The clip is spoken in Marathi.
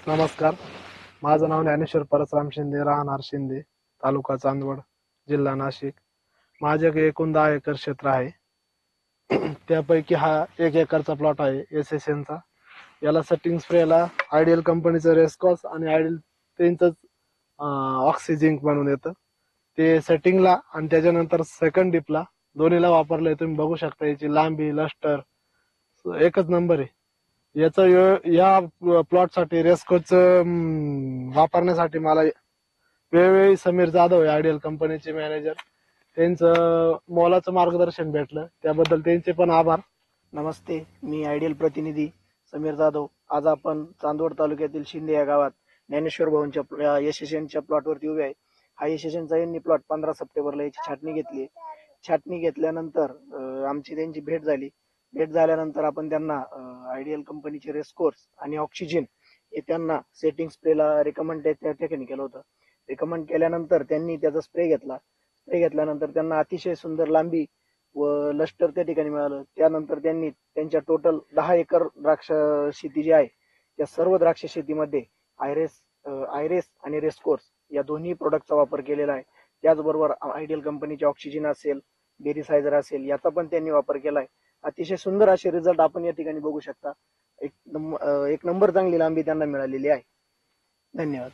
नमस्कार. माझं नाव ज्ञानेश्वर परसराम शिंदे, राहणार शिंदे, तालुका चांदवड, जिल्हा नाशिक. माझ्याकडे एकूण 10 एकर क्षेत्र आहे. त्यापैकी हा 1 एकरचा प्लॉट आहे एसएसएनचा. याला सेटिंग स्प्रेला आयडियल कंपनीचं रेस्कॉस आणि आयडियल त्यांचंच ऑक्सिजिंक बनवून येतं. ते सेटिंगला आणि त्याच्यानंतर सेकंड डिपला दोन्हीला वापरलंय. तुम्ही बघू शकता याची लांबी, लस्टर एकच नंबर आहे. या प्लॉटसाठी रेस्कोच वापरण्यासाठी मला वेळोवेळी समीर जाधव आहे आयडियल कंपनीचे मॅनेजर, त्यांचं मोलाचं मार्गदर्शन भेटलं, त्याबद्दल त्यांचे पण आभार. नमस्ते, मी आयडियल प्रतिनिधी समीर जाधव. आज आपण चांदवड तालुक्यातील शिंदे या गावात ज्ञानेश्वर भाऊंच्या यशस्वीच्या प्लॉटवरती उभे आहे. हा यशस्वीचा यांनी प्लॉट 15 सप्टेंबरला याची छाटणी घेतली. छाटणी घेतल्यानंतर आमची त्यांची भेट झाली. भेट झाल्यानंतर आपण त्यांना आयडियल कंपनीचे रेस्कोर्स आणि ऑक्सिजन हे त्यांना सेटिंग स्प्रेला रिकमेंड त्या ठिकाणी केलं होतं. रिकमेंड केल्यानंतर त्यांनी त्याचा स्प्रे घेतला. स्प्रे घेतल्यानंतर त्यांना अतिशय सुंदर लांबी व लष्टर त्या ठिकाणी मिळालं. त्यानंतर त्यांनी त्यांच्या टोटल 10 एकर द्राक्ष शेती जी आहे त्या सर्व द्राक्ष शेतीमध्ये आयरेस आणि रेस्कोर्स या दोन्ही प्रोडक्टचा वापर केलेला आहे. त्याचबरोबर आयडियल कंपनीचे ऑक्सिजन असेल, बेरिसायझर असेल याचा पण त्यांनी वापर केला आहे. अतिशय सुंदर असे रिझल्ट आपण या ठिकाणी बघू शकता. एक नंबर चांगली लांबी त्यांना मिळालेली आहे. धन्यवाद.